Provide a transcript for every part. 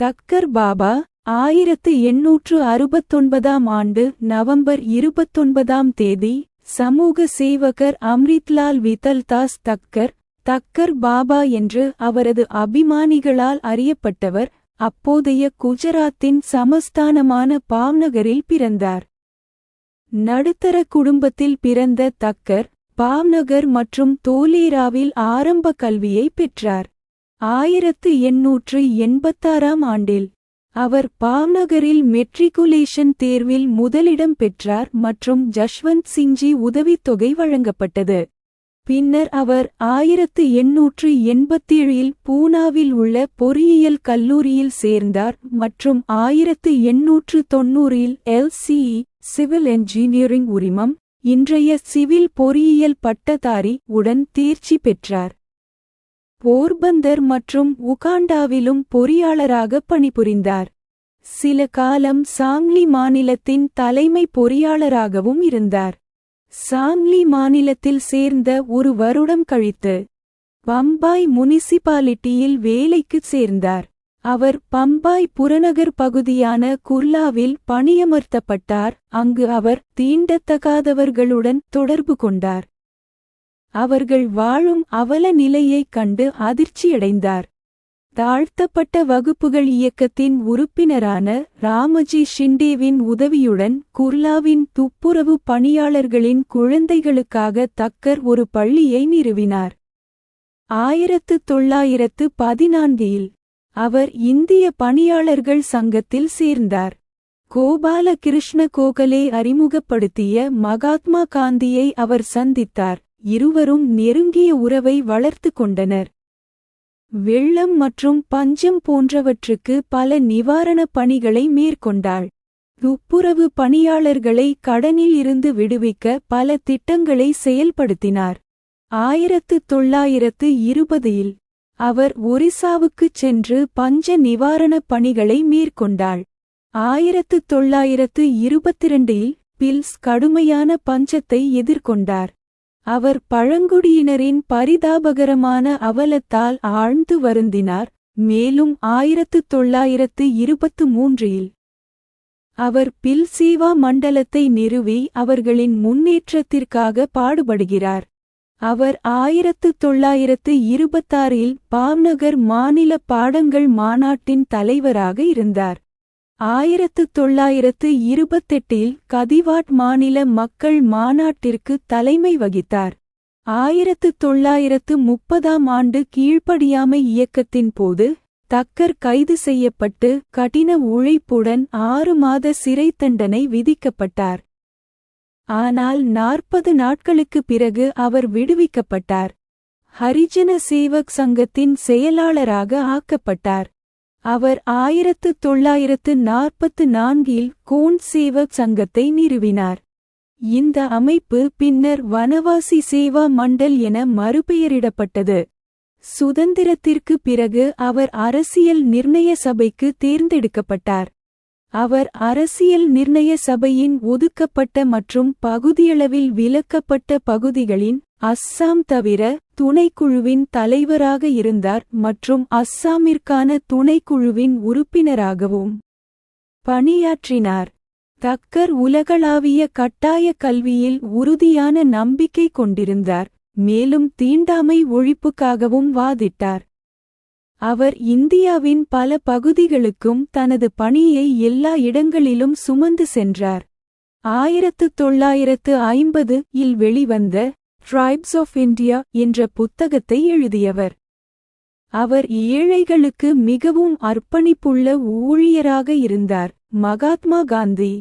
Tucker Baba 1869ஆம் ஆண்டு November 29ஆம் தேதி சமூக சேவகர் அம்ரித்லால் வித்தல்தாஸ் தக்கர், தக்கர் பாபா என்று அவரது அபிமானிகளால் அறியப்பட்டவர், அப்போதைய குஜராத்தின் சமஸ்தானமான பாவ்நகரில் பிறந்தார். நடுத்தர குடும்பத்தில் பிறந்த தக்கர், பாவ்நகர் மற்றும் தோலேராவில் ஆரம்ப கல்வியை பெற்றார். 1886ஆம் ஆண்டில் அவர் பாவ்நகரில் மெட்ரிகுலேஷன் தேர்வில் முதலிடம் பெற்றார் மற்றும் ஜஷ்வந்த் சிங்ஜி உதவித்தொகை வழங்கப்பட்டது. பின்னர் அவர் 1887இல் பூனாவில் உள்ள பொறியியல் கல்லூரியில் சேர்ந்தார் மற்றும் 1890இல் LCE சிவில் என்ஜினியரிங் உரிமம், இன்றைய சிவில் பொறியியல் பட்டதாரி உடன் தேர்ச்சி பெற்றார். போர்பந்தர் மற்றும் உகாண்டாவிலும் பொறியாளராக பணிபுரிந்தார். சில காலம் சாங்லி மாநிலத்தின் தலைமை பொறியாளராகவும் இருந்தார். சாங்லி மாநிலத்தில் சேர்ந்த ஒரு வருடம் கழித்து பம்பாய் முனிசிபாலிட்டியில் வேலைக்கு சேர்ந்தார். அவர் பம்பாய் புறநகர் பகுதியான குர்லாவில் பணியமர்த்தப்பட்டார், அங்கு அவர் தீண்டத்தகாதவர்களுடன் தொடர்பு கொண்டார். அவர்கள் வாழும் அவல நிலையைக் கண்டு அதிர்ச்சியடைந்தார். தாழ்த்தப்பட்ட வகுப்புகள் இயக்கத்தின் உறுப்பினரான ராமஜி ஷிண்டேவின் உதவியுடன் குர்லாவின் துப்புரவு பணியாளர்களின் குழந்தைகளுக்காக தக்கர் ஒரு பள்ளியை நிறுவினார். 1914இல் அவர் இந்திய பணியாளர்கள் சங்கத்தில் சேர்ந்தார். கோபால கிருஷ்ண கோகலே அறிமுகப்படுத்திய மகாத்மா காந்தியை அவர் சந்தித்தார். இருவரும் நெருங்கிய உறவை வளர்த்து கொண்டனர். வெள்ளம் மற்றும் பஞ்சம் போன்றவற்றுக்கு பல நிவாரணப் பணிகளை மேற்கொண்டாள். துப்புரவு பணியாளர்களை கடனில் இருந்து விடுவிக்க பல திட்டங்களை செயல்படுத்தினார். 1920இல் அவர் ஒரிசாவுக்குச் சென்று பஞ்ச நிவாரணப் பணிகளை மேற்கொண்டாள். 1922இல் பில்ஸ் கடுமையான பஞ்சத்தை எதிர்கொண்டார். அவர் பழங்குடியினரின் பரிதாபகரமான அவலத்தால் ஆழ்ந்து வருந்தினார். மேலும் 1923இல் அவர் பில் சேவா மண்டலத்தை நிறுவி அவர்களின் முன்னேற்றத்திற்காக பாடுபடுகிறார். அவர் 1926இல் பாவ்நகர் மாநில பாடங்கள் மாநாட்டின் தலைவராக இருந்தார். 1928இல் கதிவாட் மாநில மக்கள் மாநாட்டிற்கு தலைமை வகித்தார். 1930ஆம் ஆண்டு கீழ்ப்படியாமை இயக்கத்தின் போது தக்கர் கைது செய்யப்பட்டு கடின உழைப்புடன் 6 மாத சிறை தண்டனை விதிக்கப்பட்டார். ஆனால் 40 நாட்களுக்கு பிறகு அவர் விடுவிக்கப்பட்டார். ஹரிஜன சேவக் சங்கத்தின் செயலாளராக ஆக்கப்பட்டார். அவர் 1944இல் கோண்ட் சேவக் சங்கத்தை நிறுவினார். இந்த அமைப்பு பின்னர் வனவாசி சேவா மண்டல் என மறுபெயரிடப்பட்டது. சுதந்திரத்திற்கு பிறகு அவர் அரசியல் நிர்ணய சபைக்கு தேர்ந்தெடுக்கப்பட்டார். அவர் அரசியல் நிர்ணய சபையின் ஒதுக்கப்பட்ட மற்றும் பகுதியளவில் விலக்கப்பட்ட பகுதிகளின் அஸ்ஸாம் தவிர துணைக்குழுவின் தலைவராக இருந்தார் மற்றும் அஸ்ஸாமிற்கான துணைக்குழுவின் உறுப்பினராகவும் பணியாற்றினார். தக்கர் உலகளாவிய கட்டாய கல்வியில் உறுதியான நம்பிக்கை கொண்டிருந்தார், மேலும் தீண்டாமை ஒழிப்புக்காகவும் வாதிட்டார். அவர் இந்தியாவின் பல பகுதிகளுக்கும் தனது பணியை எல்லா இடங்களிலும் சுமந்து சென்றார். 1950இல் வெளிவந்த ட்ரைப்ஸ் ஆஃப் இந்தியா என்ற புத்தகத்தை எழுதியவர். அவர் ஏழைகளுக்கு மிகவும் அர்ப்பணிப்புள்ள ஊழியராக இருந்தார். மகாத்மா காந்தி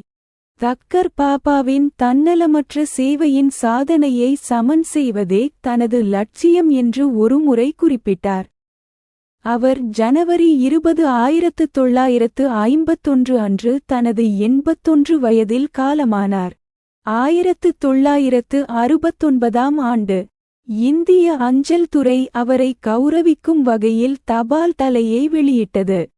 தக்கர் பாபாவின் தன்னலமற்ற சேவையின் சாதனையை சமன் செய்வதே தனது லட்சியம் என்று ஒருமுறை குறிப்பிட்டார். அவர் ஜனவரி 20, 1951 அன்று தனது 81 வயதில் காலமானார். 1969ஆம் ஆண்டு இந்திய அஞ்சல் துறை அவரை கௌரவிக்கும் வகையில் தபால் தலையை வெளியிட்டது.